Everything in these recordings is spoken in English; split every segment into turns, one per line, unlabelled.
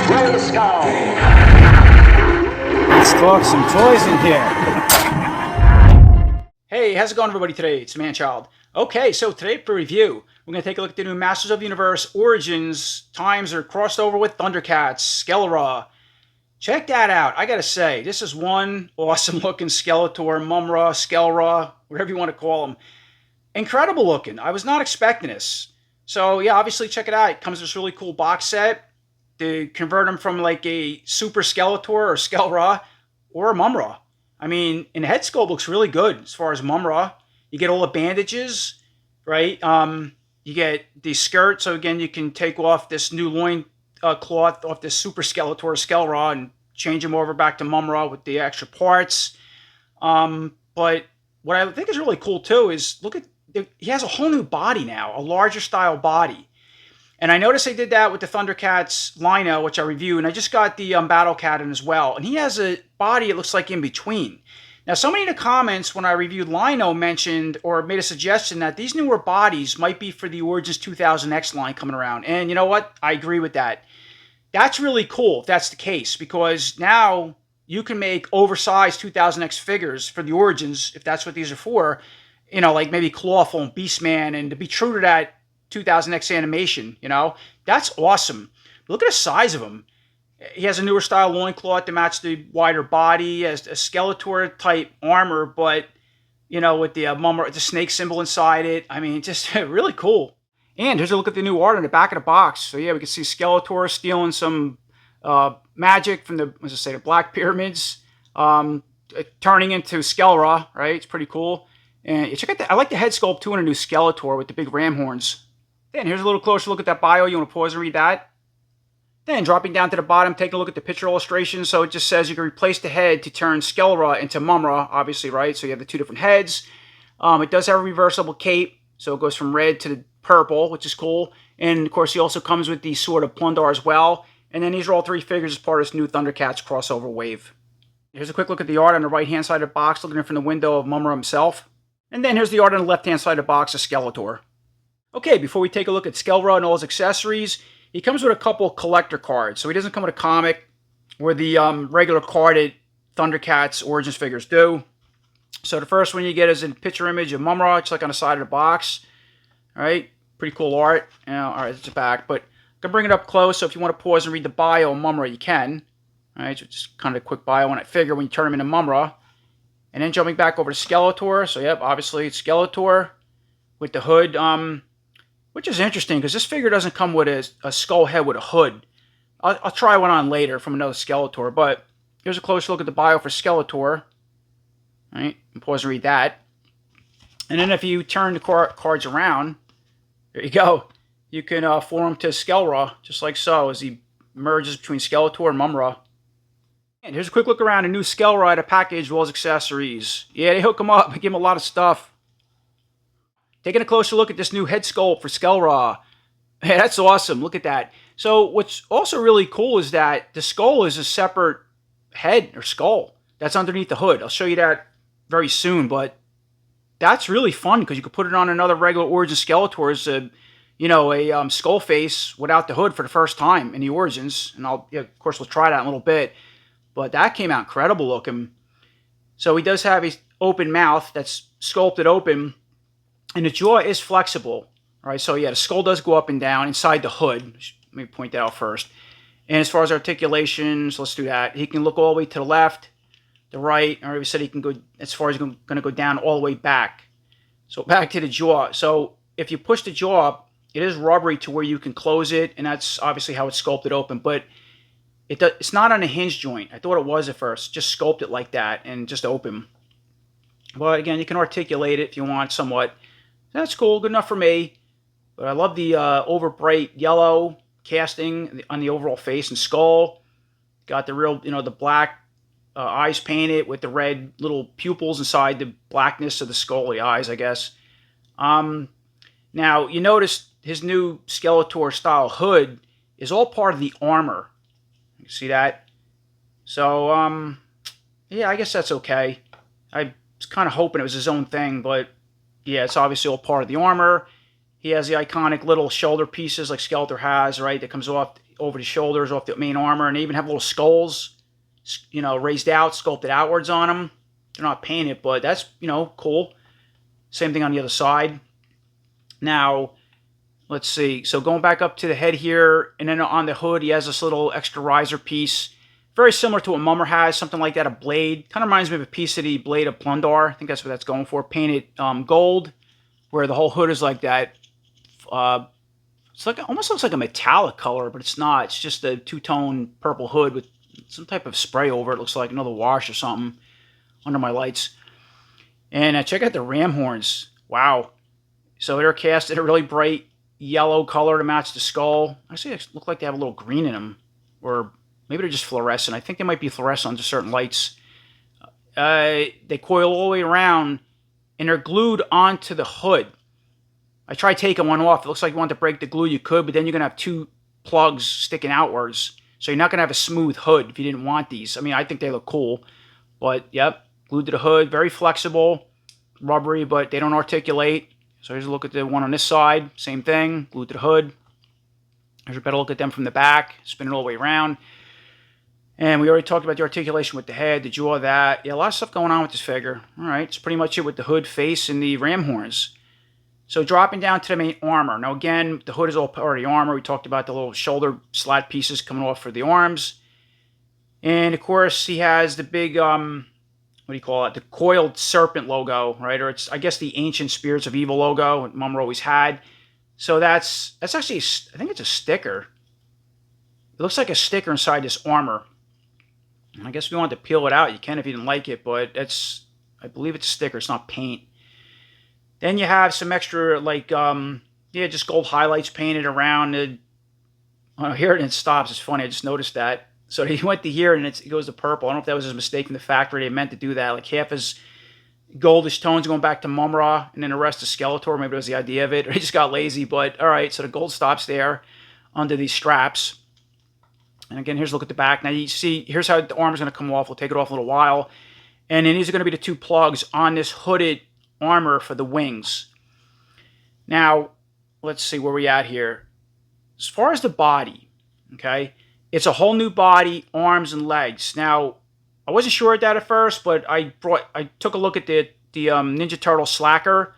Let's go.
Let's talk some toys in here.
Hey, how's it going, everybody? Today it's Manchild. Okay, so today for review, we're going to take a look at the new Masters of the Universe Origins times are crossed over with ThunderCats SKEL-RA. Check that out. I gotta say, this is one awesome looking Skeletor, Mumm-Ra, SKEL-RA, whatever you want to call them. Incredible looking. I was not expecting this. So yeah, obviously check it out. It comes with this really cool box set. To convert them from like a Super Skeletor or SKEL-RA or a Mumm-Ra. I mean, and the head sculpt looks really good as far as Mumm-Ra. You get all the bandages, right? You get the skirt, so again, you can take off this new loin cloth off this Super Skeletor or SKEL-RA and change them over back to Mumm-Ra with the extra parts. But what I think is really cool too is look at, he has a whole new body now, a larger style body. And I noticed they did that with the ThunderCats Lino, which I reviewed, and I just got the Battle Cat in as well. And he has a body, it looks like, in between. Now, somebody in the comments when I reviewed Lino mentioned or made a suggestion that these newer bodies might be for the Origins 2000X line coming around. And you know what? I agree with that. That's really cool if that's the case, because now you can make oversized 2000X figures for the Origins, if that's what these are for, you know, like maybe Clawful and Beastman, and to be true to that 2000X animation, you know, that's awesome. Look at the size of him. He has a newer style loincloth to match the wider body, has a Skeletor type armor, but you know, with the the snake symbol inside it. I mean, just really cool. And here's a look at the new art on the back of the box. So yeah, we can see Skeletor stealing some magic from the, as I say, the Black Pyramids, turning into SKEL-RA, right? It's pretty cool. And check out that. I like the head sculpt too on a new Skeletor with the big ram horns. Then here's a little closer look at that bio. You want to pause and read that? Then dropping down to the bottom, take a look at the picture illustration. So it just says you can replace the head to turn SKEL-RA into Mumm-Ra, obviously, right? So you have the two different heads. It does have a reversible cape, so it goes from red to the purple, which is cool. And of course, he also comes with the Sword of Plundar as well. And then these are all three figures as part of this new ThunderCats crossover wave. Here's a quick look at the art on the right-hand side of the box, looking in from the window of Mumm-Ra himself. And then here's the art on the left-hand side of the box of Skeletor. Okay, before we take a look at SKEL-RA and all his accessories, he comes with a couple collector cards. So he doesn't come with a comic or the regular carded ThunderCats Origins figures do. So the first one you get is a picture image of Mumm-Ra, just like on the side of the box. All right, pretty cool art. All right, it's the back, but I can bring it up close. So if you want to pause and read the bio of Mumm-Ra, you can. All right, so just kind of a quick bio on that figure when you turn him into Mumm-Ra. And then jumping back over to Skeletor. So yep, obviously it's Skeletor with the hood. Which is interesting because this figure doesn't come with a skull head with a hood. I'll try one on later from another Skeletor, but here's a close look at the bio for Skeletor. All right, and pause and read that. And then if you turn the cards around, there you go. You can form to SKEL-RA, just like so, as he merges between Skeletor and Mumm-Ra. And here's a quick look around the new SKEL-RA, the package, as well as accessories. Yeah, they hook him up, they give him a lot of stuff. Taking a closer look at this new head sculpt for SKEL-RA. Hey, that's awesome. Look at that. So what's also really cool is that the skull is a separate head or skull that's underneath the hood. I'll show you that very soon, but that's really fun because you could put it on another regular Origins Skeletor as a, you know, a skull face without the hood for the first time in the Origins. And of course, we'll try that in a little bit. But that came out incredible looking. So he does have his open mouth that's sculpted open. And the jaw is flexible, all right? So yeah, the skull does go up and down inside the hood. Let me point that out first. And as far as articulations, let's do that. He can look all the way to the left, the right. I already said he can go as far as he's going to go down all the way back. So back to the jaw. So if you push the jaw up, it is rubbery to where you can close it, and that's obviously how it's sculpted open. But it's not on a hinge joint. I thought it was at first. Just sculpt it like that and just open. But again, you can articulate it if you want somewhat. That's cool, good enough for me. But I love the over bright yellow casting on the overall face and skull. Got the real, you know, the black eyes painted with the red little pupils inside the blackness of the skull, the eyes, I guess. Now, you notice his new Skeletor style hood is all part of the armor. You see that? So, yeah, I guess that's okay. I was kind of hoping it was his own thing, but yeah, it's obviously all part of the armor. He has the iconic little shoulder pieces like Skeletor has, right? That comes off over the shoulders, off the main armor, and they even have little skulls, you know, raised out, sculpted outwards on them. They're not painted, but that's, you know, cool. Same thing on the other side. Now, let's see. So going back up to the head here, and then on the hood, he has this little extra riser piece. Very similar to what Mumm-Ra has, something like that, a blade. Kind of reminds me of a piece of the Blade of Plundar. I think that's what that's going for. Painted gold, where the whole hood is like that. It's like, almost looks like a metallic color, but it's not. It's just a two-tone purple hood with some type of spray over it. Looks like another wash or something under my lights. And check out the ram horns. Wow. So they're cast in a really bright yellow color to match the skull. Actually, they look like they have a little green in them. Or maybe they're just fluorescent. I think they might be fluorescent under certain lights. They coil all the way around, and they're glued onto the hood. I tried taking one off. It looks like you want to break the glue, you could, but then you're going to have two plugs sticking outwards. So you're not going to have a smooth hood if you didn't want these. I mean, I think they look cool. But, yep, glued to the hood. Very flexible, rubbery, but they don't articulate. So here's a look at the one on this side. Same thing, glued to the hood. Here's a better look at them from the back. Spin it all the way around. And we already talked about the articulation with the head, the jaw, that. Yeah, a lot of stuff going on with this figure. All right, it's pretty much it with the hood, face, and the ram horns. So dropping down to the main armor. Now again, the hood is all part of the armor. We talked about the little shoulder slat pieces coming off for the arms. And of course, he has the big, what do you call it? The coiled serpent logo, right? Or it's, I guess, the ancient spirits of evil logo that Mumm-Ra always had. So that's actually, I think it's a sticker. It looks like a sticker inside this armor. And I guess if you want to peel it out, you can if you didn't like it, but it's, I believe it's a sticker. It's not paint. Then you have some extra, like, yeah, just gold highlights painted around the, oh, here it stops. It's funny. I just noticed that. So he went to here and it goes to purple. I don't know if that was his mistake in the factory. They meant to do that. Like half his goldish tones going back to Mumm-Ra and then the rest to Skeletor. Maybe that was the idea of it. Or he just got lazy. But all right, so the gold stops there under these straps. And again, here's a look at the back. Now you see, here's how the arm is going to come off. We'll take it off a little while. And then these are going to be the two plugs on this hooded armor for the wings. Now, let's see where we at here. As far as the body, okay, it's a whole new body, arms and legs. Now, I wasn't sure at that at first, but I took a look at the Ninja Turtle Slacker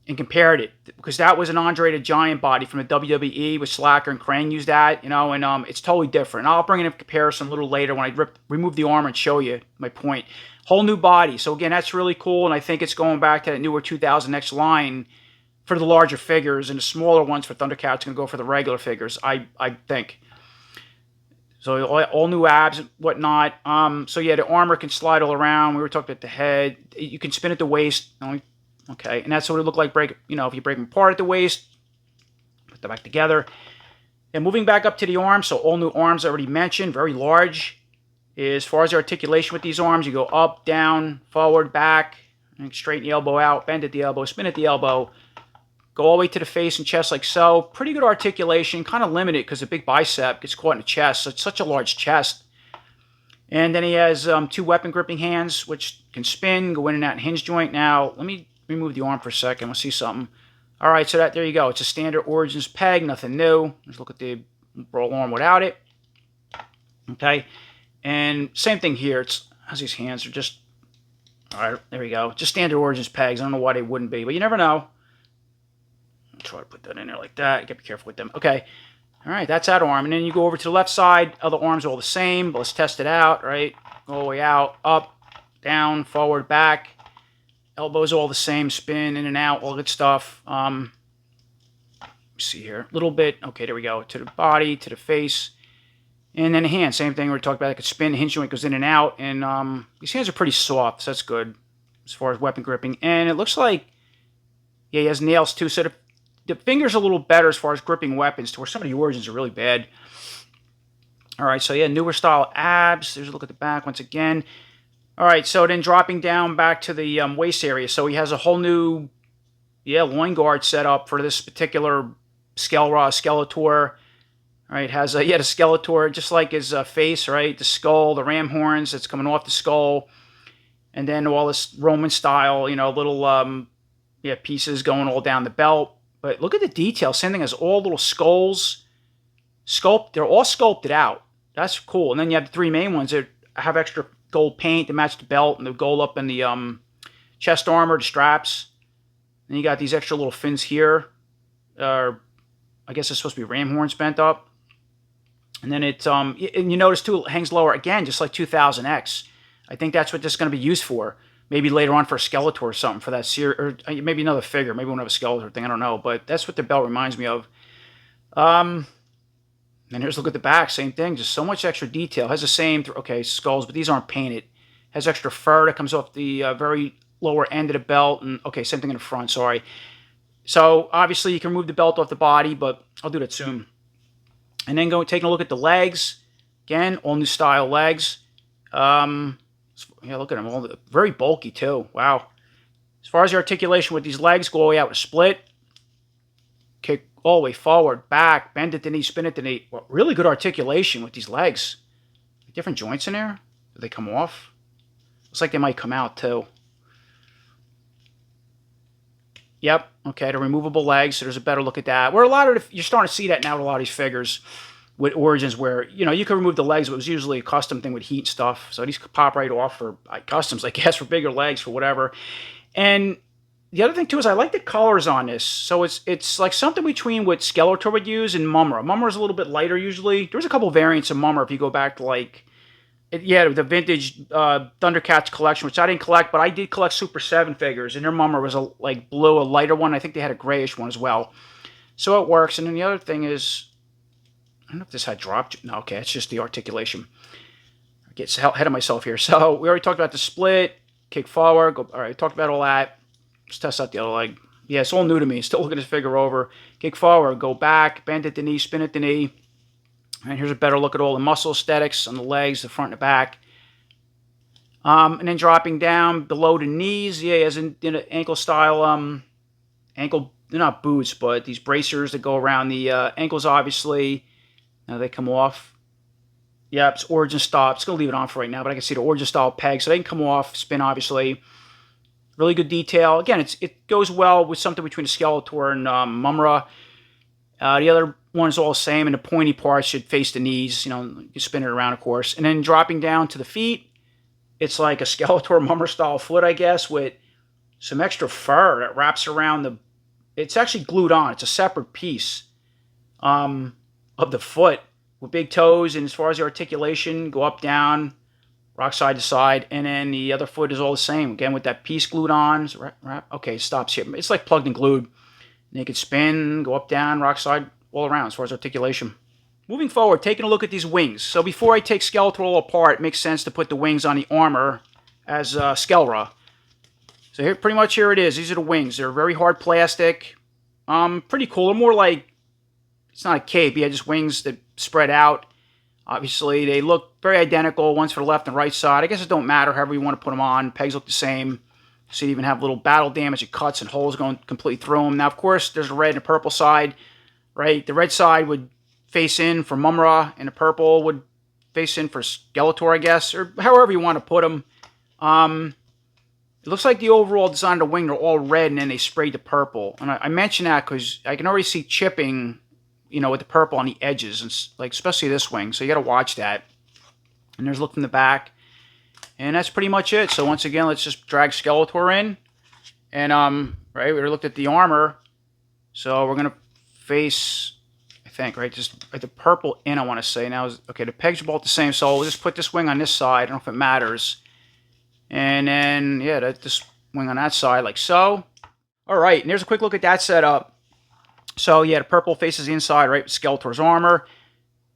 and compared it, because that was an Andre the Giant body from the WWE with Slacker and Krang used that, you know, and it's totally different. I'll bring it in comparison a little later when I remove the armor and show you my point. Whole new body. So again, that's really cool, and I think it's going back to that newer 2000X line for the larger figures, and the smaller ones for ThunderCats are going to go for the regular figures, I think. So all new abs and whatnot. So yeah, the armor can slide all around. We were talking about the head. You can spin at the waist. Okay, and that's what it looked like. You know, if you break them apart at the waist, put them back together. And moving back up to the arms, so all new arms I already mentioned, very large. As far as the articulation with these arms, you go up, down, forward, back, and straighten the elbow out, bend at the elbow, spin at the elbow, go all the way to the face and chest like so. Pretty good articulation, kind of limited because the big bicep gets caught in the chest. So it's such a large chest. And then he has two weapon gripping hands, which can spin, go in and out and hinge joint. Now, let me remove the arm for a second. We'll see something. All right, so there you go. It's a standard Origins peg, nothing new. Let's look at the roll arm without it. Okay, and same thing here. It's, how's these hands are just, all right, there we go. Just standard Origins pegs. I don't know why they wouldn't be, but you never know. I'll try to put that in there like that. You gotta be careful with them. Okay, all right, that's that arm. And then you go over to the left side. Other arms are all the same, but let's test it out, right? Go all the way out, up, down, forward, back. Elbows all the same, spin in and out, all good stuff. Let me see here, a little bit. Okay, there we go. To the body, to the face, and then the hand. Same thing we talked about. I could spin, hinge joint goes in and out, and these hands are pretty soft, so that's good as far as weapon gripping. And it looks like, yeah, he has nails too. So the finger's a little better as far as gripping weapons, to where some of the Origins are really bad. All right, so yeah, newer style abs. There's a look at the back once again. All right, so then dropping down back to the waist area. So he has a whole new, yeah, loin guard set up for this particular SKEL-RA Skeletor. All right, has a, yeah, the Skeletor, just like his face, right? The skull, the ram horns that's coming off the skull. And then all this Roman style, you know, little, yeah, pieces going all down the belt. But look at the detail. Same thing as all little skulls. They're all sculpted out. That's cool. And then you have the three main ones that have extra gold paint to match the belt and the gold up in the chest armor, the straps. Then you got these extra little fins here. I guess it's supposed to be ram horns bent up. And then it, and you notice too, it hangs lower again, just like 2000X. I think that's what this is going to be used for. Maybe later on for a Skeletor or something for that series, or maybe another figure. Maybe we'll have a Skeletor thing. I don't know, but that's what the belt reminds me of. And here's a look at the back. Same thing. Just so much extra detail. Has the same, okay, skulls, but these aren't painted. Has extra fur that comes off the very lower end of the belt. And okay, same thing in the front. Sorry. So obviously you can remove the belt off the body, but I'll do that soon. And then taking a look at the legs. Again, all new style legs. Yeah, look at them. All very bulky too. Wow. As far as the articulation with these legs, go all the way out with a split. Kick all the way forward, back, bend at the knee, spin at the knee. Well, really good articulation with these legs. Different joints in there. Do they come off? Looks like they might come out too. Yep. Okay, the removable legs. So there's a better look at that. Where a lot of you're starting to see that now with a lot of these figures with Origins, where you can remove the legs, but it was usually a custom thing with heat and stuff. So these could pop right off for customs, I guess, for bigger legs, for whatever. And the other thing too is I like the colors on this. So it's like something between what Skeletor would use and Mumm-Ra. Mumm-Ra is a little bit lighter usually. There's a couple variants of Mumm-Ra if you go back to like, yeah, the vintage ThunderCats collection, which I didn't collect, but I did collect Super 7 figures, and their Mumm-Ra was a blue, a lighter one. I think they had a grayish one as well. So it works. And then the other thing is, I don't know if this had dropped. No, okay, it's just the articulation. I get ahead of myself here. So we already talked about the split, kick forward. All right, talked about all that. Let's test out the other leg. Yeah, it's all new to me. Still looking this figure over. Kick forward, go back, bend at the knee, spin at the knee. And here's a better look at all the muscle aesthetics on the legs, the front and the back. And then dropping down below the knees. Yeah, as in ankle style, ankle, they're not boots, but these bracers that go around the ankles, obviously. Now they come off. Yep, it's Origin style. I'm just going to leave it on for right now, but I can see the Origin style pegs. So they can come off, spin, obviously. Really good detail. Again, it goes well with something between a Skeletor and Mumm-Ra. The other one is all the same, and the pointy parts should face the knees. You spin it around, of course. And then dropping down to the feet, it's like a Skeletor Mumm-Ra style foot, I guess, with some extra fur that wraps around the... It's actually glued on. It's a separate piece of the foot with big toes. And as far as the articulation, go up, down, rock side to side. And then the other foot is all the same. Again, with that piece glued on. So okay, it stops here. It's like plugged and glued. And you can spin, go up, down, rock side, all around as far as articulation. Moving forward, taking a look at these wings. So before I take Skeletor all apart, it makes sense to put the wings on the armor as SKEL-RA. So here, pretty much here it is. These are the wings. They're very hard plastic. Pretty cool. They're more like, it's not a cape. Yeah, just wings that spread out. Obviously, they look very identical. One's for the left and right side. I guess it don't matter however you want to put them on. Pegs look the same. So you even have little battle damage and cuts and holes going completely through them. Now, of course, there's a red and a purple side, right? The red side would face in for Mumm-Ra, and the purple would face in for Skeletor, I guess, or however you want to put them. It looks like the overall design of the wing, they're all red, and then they sprayed the purple. And I mention that because I can already see chipping, with the purple on the edges, and like especially this wing. So you got to watch that. And there's a look from the back. And that's pretty much it. So once again, let's just drag Skeletor in. And, right, we looked at the armor. So we're going to face, I think, right, just the purple in, I want to say. Now, okay, the pegs are both the same. So we'll just put this wing on this side. I don't know if it matters. And then, yeah, this wing on that side, like so. All right, and there's a quick look at that setup. So, yeah, the purple faces the inside, right, with Skeletor's armor.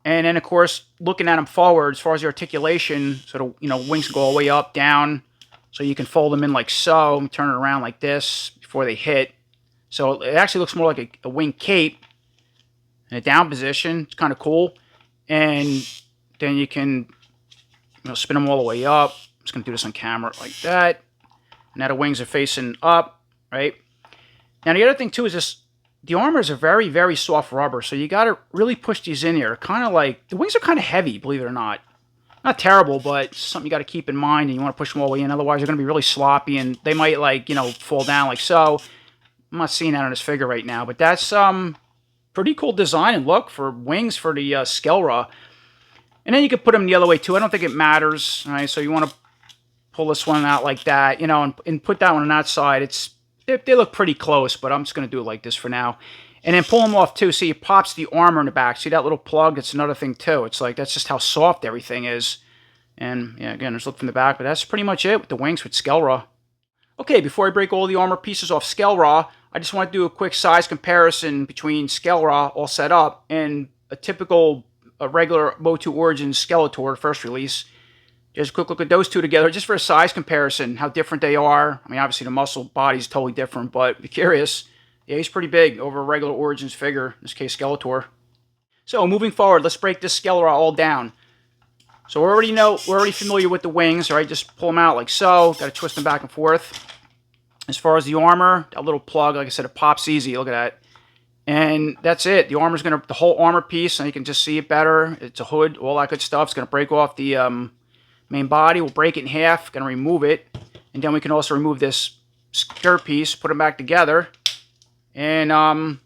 And then, of course, looking at them forward, as far as the articulation, so the wings go all the way up, down, so you can fold them in like so, and turn it around like this before they hit. So it actually looks more like a wing cape in a down position. It's kind of cool. And then you can spin them all the way up. I'm just going to do this on camera like that. Now the wings are facing up, right? Now the other thing, too, is this. The armors are very, very soft rubber, so you got to really push these in here. Kind of like, the wings are kind of heavy, believe it or not. Not terrible, but something you got to keep in mind, and you want to push them all the way in. Otherwise, they're going to be really sloppy, and they might, like, fall down like so. I'm not seeing that on this figure right now, but that's pretty pretty cool design and look for wings for the SKEL-RA. And then you can put them the other way too. I don't think it matters. All right, so you want to pull this one out like that, you know, and put that one on that side. They look pretty close, but I'm just going to do it like this for now. And then pull them off too. See, it pops the armor in the back. See that little plug? That's another thing too. It's like, that's just how soft everything is. And yeah, again, there's a look from the back, but that's pretty much it with the wings with SKEL-RA. Okay, before I break all the armor pieces off SKEL-RA, I just want to do a quick size comparison between SKEL-RA all set up and a regular Motu Origins Skeletor first release. Just a quick look at those two together, just for a size comparison, how different they are. I mean, obviously the muscle body's totally different, but if you're curious, yeah, he's pretty big over a regular Origins figure, in this case Skeletor. So moving forward, let's break this SKEL-RA all down. So we're already familiar with the wings, all right? Just pull them out like so. Got to twist them back and forth. As far as the armor, that little plug, like I said, it pops easy. Look at that. And that's it. The armor's the whole armor piece, and you can just see it better. It's a hood, all that good stuff. It's going to break off the main body. We'll break it in half. Going to remove it. And then we can also remove this skirt piece, put them back together. And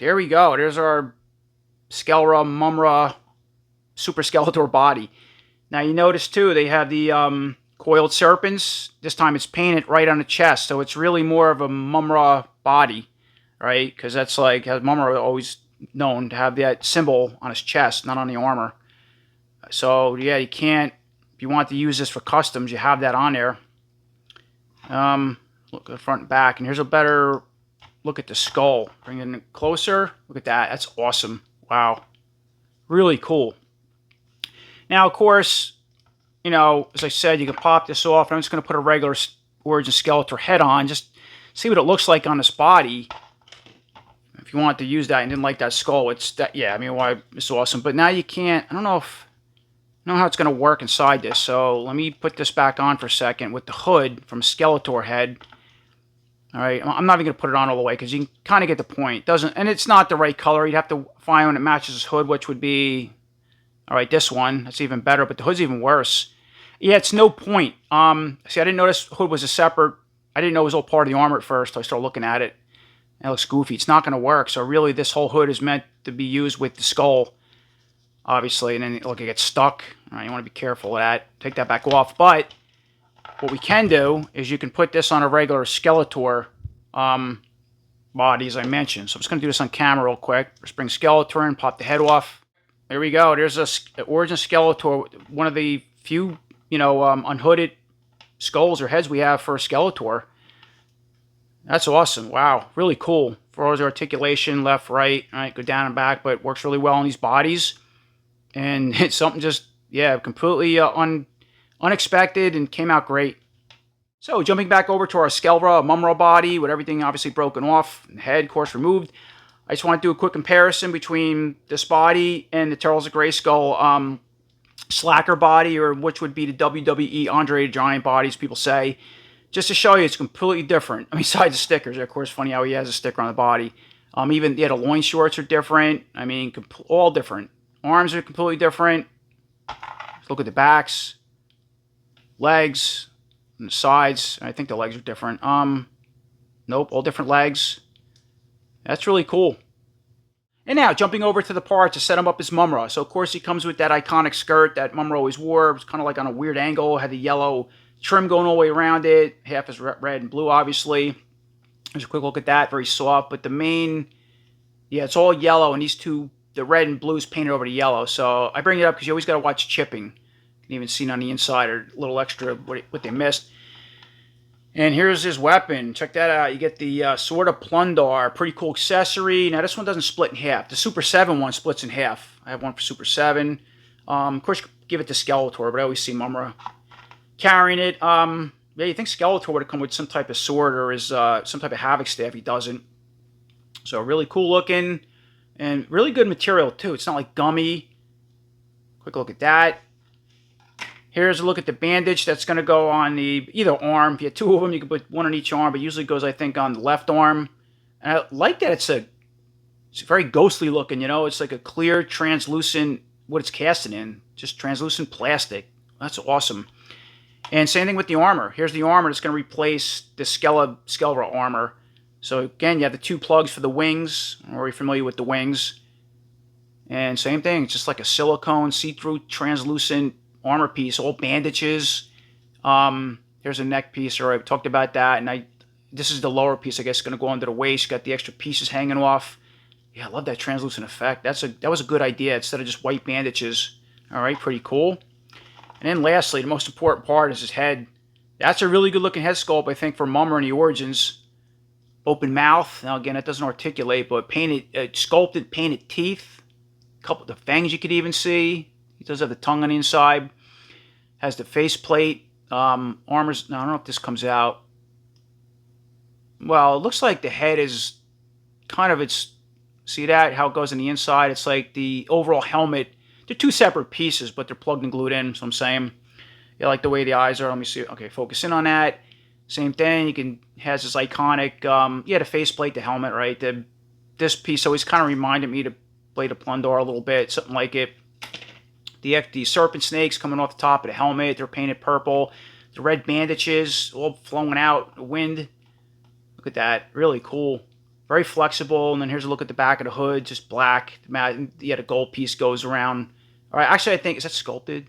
there we go. There's our SKEL-RA Mumm-Ra Super Skeletor body. Now you notice too, they have the coiled serpents. This time it's painted right on the chest, so it's really more of a Mumm-Ra body, right? Because that's like, Mumm-Ra always known to have that symbol on his chest, not on the armor. So yeah, you can't, if you want to use this for customs, you have that on there. Look at the front and back, and here's a better look at the skull. Bring it in closer. Look at that. That's awesome. Wow. Really cool. Now, of course, you know, as I said, you can pop this off. I'm just going to put a regular Origin Skeletor head on. Just see what it looks like on this body. If you want to use that and didn't like that skull, it's that. Yeah, I mean, why it's awesome. But now you can't. I don't know how it's going to work inside this. So let me put this back on for a second with the hood from Skeletor head. All right, I'm not even going to put it on all the way because you can kind of get the point. And it's not the right color. You'd have to find one that matches his hood, which would be, all right, this one. That's even better, but the hood's even worse. Yeah, it's no point. See, I didn't notice hood was a separate. I didn't know it was all part of the armor at first. So I started looking at it. It looks goofy. It's not going to work. So really, this whole hood is meant to be used with the skull, obviously. And then look, it gets stuck. All right, you want to be careful of that. Take that back off. But what we can do is you can put this on a regular Skeletor body, as I mentioned. So I'm just going to do this on camera real quick. Just bring Skeletor in, pop the head off. There we go. There's a Origin Skeletor, one of the few, you know, unhooded skulls or heads we have for a Skeletor. That's awesome. Wow, really cool. For all his articulation, left, right, all right, go down and back, but it works really well on these bodies. And it's something just, yeah, completely unexpected and came out great. So jumping back over to our SKEL-RA Mumm-Ra body with everything obviously broken off, and the head, of course, removed. I just want to do a quick comparison between this body and the Turtles of Grayskull Slacker body, or which would be the WWE Andre the Giant bodies, people say. Just to show you, it's completely different. I mean, besides the stickers, of course, funny how he has a sticker on the body. Even, yeah, the loin shorts are different. I mean, all different. Arms are completely different. Let's look at the backs, legs, and the sides. I think the legs are different. Nope, all different legs. That's really cool. And now, jumping over to the part to set him up as Mumm-Ra. So, of course, he comes with that iconic skirt that Mumm-Ra always wore. It was kind of like on a weird angle. Had the yellow trim going all the way around it. Half is red and blue, obviously. There's a quick look at that. Very soft. But the main, yeah, it's all yellow. And these two, the red and blue is painted over the yellow. So, I bring it up because you always got to watch chipping. You can even see it on the inside or a little extra what they missed. And here's his weapon. Check that out. You get the Sword of Plundar. Pretty cool accessory. Now, this one doesn't split in half. The Super 7 one splits in half. I have one for Super 7. Of course, give it to Skeletor, but I always see Mumm-Ra carrying it. Yeah, you think Skeletor would have come with some type of sword or his some type of Havoc staff. He doesn't. So, really cool looking. And really good material, too. It's not like gummy. Quick look at that. Here's a look at the bandage that's going to go on the either arm. If you have two of them, you can put one on each arm, but usually goes, I think, on the left arm. And I like that it's very ghostly looking, you know. It's like a clear, translucent, what it's casting in. Just translucent plastic. That's awesome. And same thing with the armor. Here's the armor that's going to replace the SKEL-RA armor. So, again, you have the two plugs for the wings. I'm already familiar with the wings. And same thing, it's just like a silicone, see-through, translucent armor piece, all bandages. Here's a neck piece, all right, we talked about that. And this is the lower piece, I guess, going to go under the waist. Got the extra pieces hanging off. Yeah, I love that translucent effect. That was a good idea instead of just white bandages. All right, pretty cool. And then lastly, the most important part is his head. That's a really good looking head sculpt, I think, for Mumm-Ra in the Origins. Open mouth. Now again, it doesn't articulate, but painted, sculpted, painted teeth. A couple of the fangs you could even see. He does have the tongue on the inside. Has the face plate. Armors. Now I don't know if this comes out. Well, it looks like the head is kind of its. See that? How it goes on the inside? It's like the overall helmet. They're two separate pieces, but they're plugged and glued in. So I'm saying, yeah, like the way the eyes are. Let me see. Okay, focus in on that. Same thing. You can has this iconic. Yeah, the faceplate, the helmet, right? This piece always kind of reminded me to Blade of Plundor a little bit, something like it. The serpent snakes coming off the top of the helmet. They're painted purple. The red bandages all flowing out. The wind. Look at that. Really cool. Very flexible. And then here's a look at the back of the hood. Just black. Yeah, the gold piece goes around. All right. Actually, I think, is that sculpted?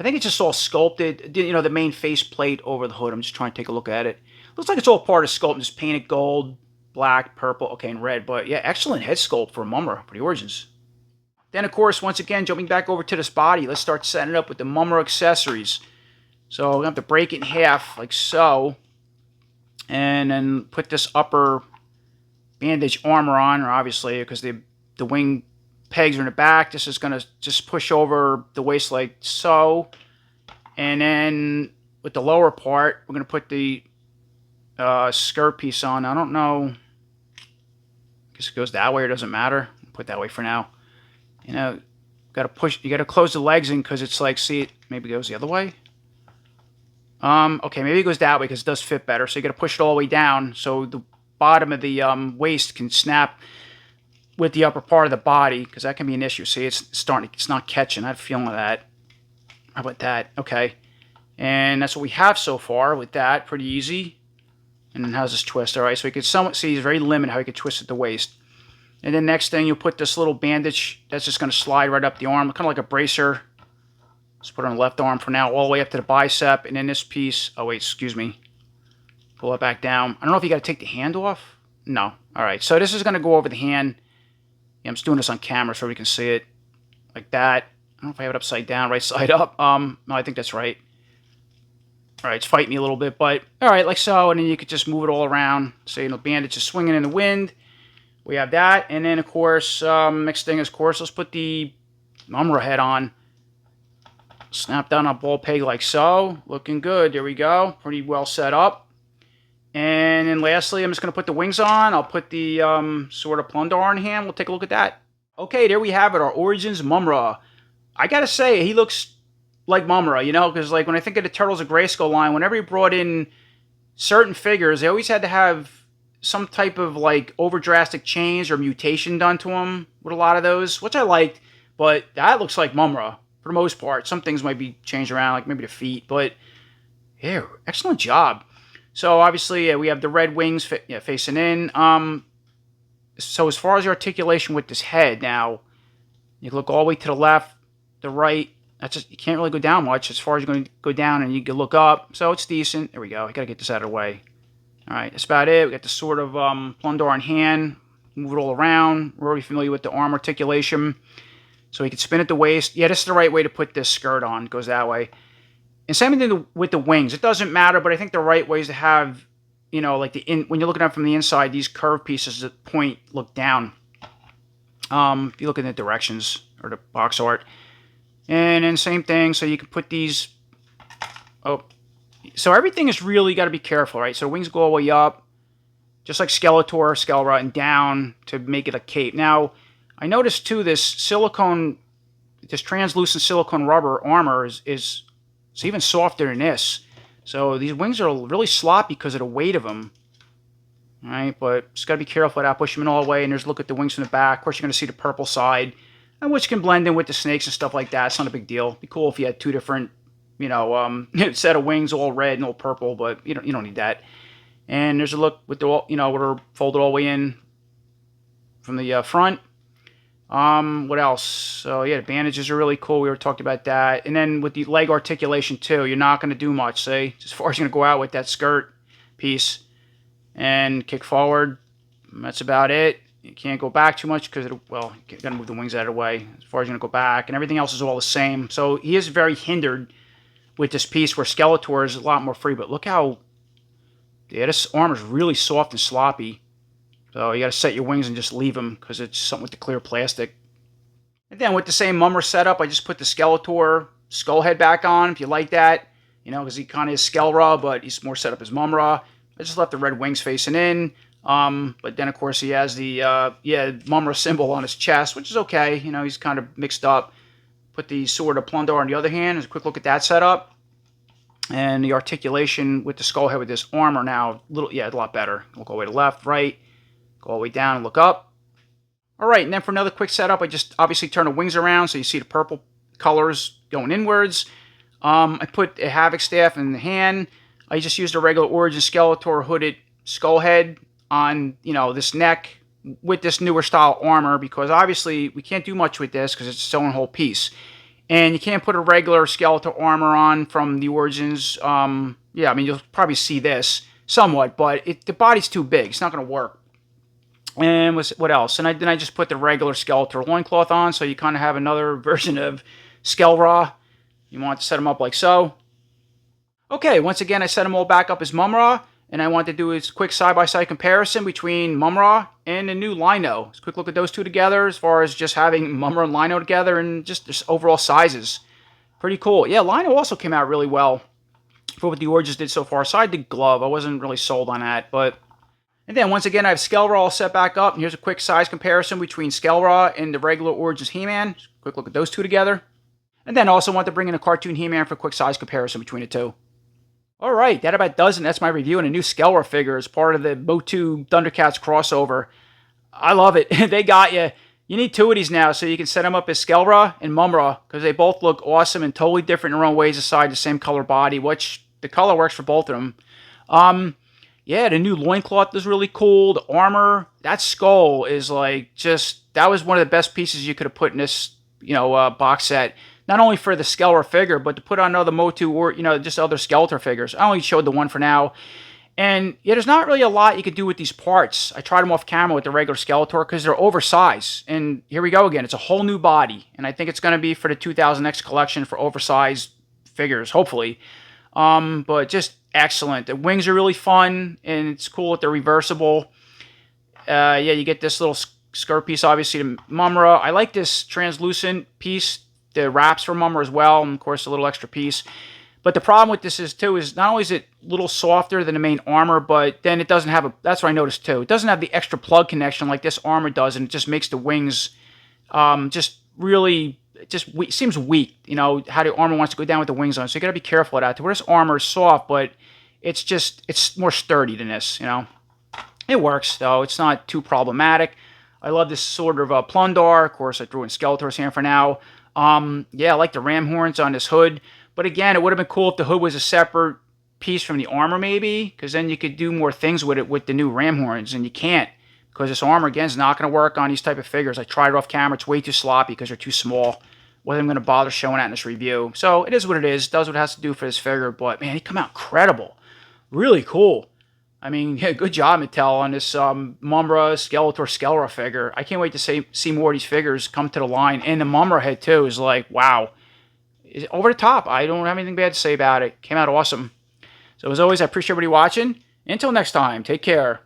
I think it's just all sculpted. You know, the main face plate over the hood. I'm just trying to take a look at it. Looks like it's all part of sculpt. Just painted gold, black, purple, okay, and red. But yeah, excellent head sculpt for Mumm-Ra for the Origins. Then, of course, once again, jumping back over to this body, let's start setting it up with the Mumm-Ra accessories. So we're going to have to break it in half, like so. And then put this upper bandage armor on, obviously, because the wing pegs are in the back. This is going to just push over the waist like so. And then with the lower part, we're going to put the skirt piece on. I don't know. I guess it goes that way or doesn't matter. I'll put it that way for now. You know, you got to close the legs in because it's like, see, it maybe goes the other way. Okay, maybe it goes that way because it does fit better. So you got to push it all the way down so the bottom of the waist can snap with the upper part of the body, because that can be an issue. See, it's not catching. I have a feeling of that. How about that? Okay. And that's what we have so far with that. Pretty easy. And then how's this twist? All right, so you can somewhat see it's very limited how you can twist at the waist. And then next thing, you'll put this little bandage that's just going to slide right up the arm, kind of like a bracer. Let's put it on the left arm for now, all the way up to the bicep. And then this piece, oh wait, excuse me. Pull it back down. I don't know if you got to take the hand off. No. All right, so this is going to go over the hand. Yeah, I'm just doing this on camera so we can see it like that. I don't know if I have it upside down, right side up. No, I think that's right. All right, it's fighting me a little bit, but all right, like so. And then you could just move it all around. So, you know, bandage is swinging in the wind. We have that. And then, of course, next thing is, of course, let's put the Mumm-Ra head on. Snap down a ball peg like so. Looking good. There we go. Pretty well set up. And then lastly, I'm just going to put the wings on. I'll put the Sword of Plundor in hand. We'll take a look at that. Okay, there we have it. Our Origins Mumm-Ra. I got to say, he looks like Mumm-Ra, you know, because like when I think of the Turtles of Grayskull line, whenever he brought in certain figures, they always had to have some type of like overdrastic change or mutation done to them with a lot of those, which I liked. But that looks like Mumm-Ra for the most part. Some things might be changed around, like maybe the feet, but yeah, excellent job. So obviously, we have the red wings facing in. So as far as the articulation with this head, now you look all the way to the left, the right. That's just, you can't really go down much as far as you're going to go down, and you can look up. So it's decent. There we go. I got to get this out of the way. All right, that's about it. We got the Sword of Plundor in hand. Move it all around. We're already familiar with the arm articulation. So you can spin at the waist. Yeah, this is the right way to put this skirt on. It goes that way. And same thing with the wings. It doesn't matter, but I think the right way is to have, you know, like when you're looking at it from the inside, these curved pieces that look down. If you look in the directions or the box art. And then same thing, so you can put these, so everything is really got to be careful, right? So wings go all the way up, just like Skeletor, SKEL-RA, and down to make it a cape. Now, I noticed too, this translucent silicone rubber armor is it's even softer than this. So these wings are really sloppy because of the weight of them. All right, but just got to be careful without pushing them all the way. And there's a look at the wings from the back. Of course, you're going to see the purple side, which can blend in with the snakes and stuff like that. It's not a big deal. It'd be cool if you had two different, you know, set of wings, all red and all purple, but you don't need that. And there's a look with the, you know, where they're folded all the way in from the front. What else? So yeah, the bandages are really cool. We already talked about that. And then with the leg articulation too, you're not going to do much. See, as far as you're going to go out with that skirt piece and kick forward. That's about it. You can't go back too much because, well, you got to move the wings out of the way as far as you're going to go back. And everything else is all the same. So he is very hindered with this piece where Skeletor is a lot more free. But look how, yeah, this armor is really soft and sloppy. So you got to set your wings and just leave them because it's something with the clear plastic. And then with the same Mumm-Ra setup, I just put the Skeletor skull head back on, if you like that. You know, because he kind of is SKEL-RA, but he's more set up as Mumm-Ra. I just left the red wings facing in. But then, of course, he has the Mumm-Ra symbol on his chest, which is okay. You know, he's kind of mixed up. Put the Sword of Plundar on the other hand. There's a quick look at that setup. And the articulation with the skull head with this armor now, a lot better. We'll go all the way to left, right, go all the way down and look up. All right, and then for another quick setup, I just obviously turn the wings around so you see the purple colors going inwards. I put a Havoc staff in the hand. I just used a regular Origin Skeletor hooded skull head on, you know, this neck with this newer style armor because obviously we can't do much with this because it's its own whole piece. And you can't put a regular Skeletor armor on from the Origins. I mean, you'll probably see this somewhat, but the body's too big. It's not going to work. And what else? And then I just put the regular Skeletor loincloth on, so you kind of have another version of SKEL-RA. You want to set them up like so. Okay, once again, I set them all back up as Mumm-Ra, and I want to do a quick side-by-side comparison between Mumm-Ra and the new Lino. Let's quick look at those two together as far as just having Mumm-Ra and Lino together and just overall sizes. Pretty cool. Yeah, Lino also came out really well for what the Origins did so far. Aside the glove, I wasn't really sold on that, but... And then, once again, I have SKEL-RA all set back up, and here's a quick size comparison between SKEL-RA and the regular Origins He-Man. Quick look at those two together. And then also want to bring in a cartoon He-Man for a quick size comparison between the two. Alright, that about does it. That's my review on a new SKEL-RA figure as part of the Motu ThunderCats crossover. I love it. They got you. You need two of these now so you can set them up as SKEL-RA and Mumm-Ra because they both look awesome and totally different in their own ways aside the same color body, which the color works for both of them. Yeah, the new loincloth is really cool. The armor, that skull is like that was one of the best pieces you could have put in this, box set. Not only for the SKEL-RA figure, but to put on other Motu or, just other Skeletor figures. I only showed the one for now. And yeah, there's not really a lot you could do with these parts. I tried them off camera with the regular Skeletor because they're oversized. And here we go again. It's a whole new body. And I think it's going to be for the 2000X collection for oversized figures, hopefully. But just excellent. The wings are really fun, and it's cool that they're reversible. You get this little skirt piece, obviously, to Mumm-Ra. I like this translucent piece, the wraps for Mumm-Ra as well, and of course, a little extra piece. But the problem with this is not only is it a little softer than the main armor, but then it doesn't have that's what I noticed too. It doesn't have the extra plug connection like this armor does, and it just makes the wings it seems weak, how the armor wants to go down with the wings on. So you got to be careful of that. To where this armor is soft, but it's more sturdy than this, It works, though. It's not too problematic. I love this sort of Plundar. Of course, I threw in Skeletor's hand for now. I like the ram horns on this hood. But again, it would have been cool if the hood was a separate piece from the armor, maybe. Because then you could do more things with it with the new ram horns. And you can't. Because this armor, again, is not going to work on these type of figures. I tried it off camera. It's way too sloppy because they're too small. Wasn't going to bother showing that in this review. So it is what it is. It does what it has to do for this figure. But, man, he come out incredible. Really cool. I mean, yeah, good job, Mattel, on this Mumm-Ra Skeletor SKEL-RA figure. I can't wait to see more of these figures come to the line. And the Mumm-Ra head, too, is like, wow. It's over the top. I don't have anything bad to say about it. Came out awesome. So, as always, I appreciate everybody watching. Until next time, take care.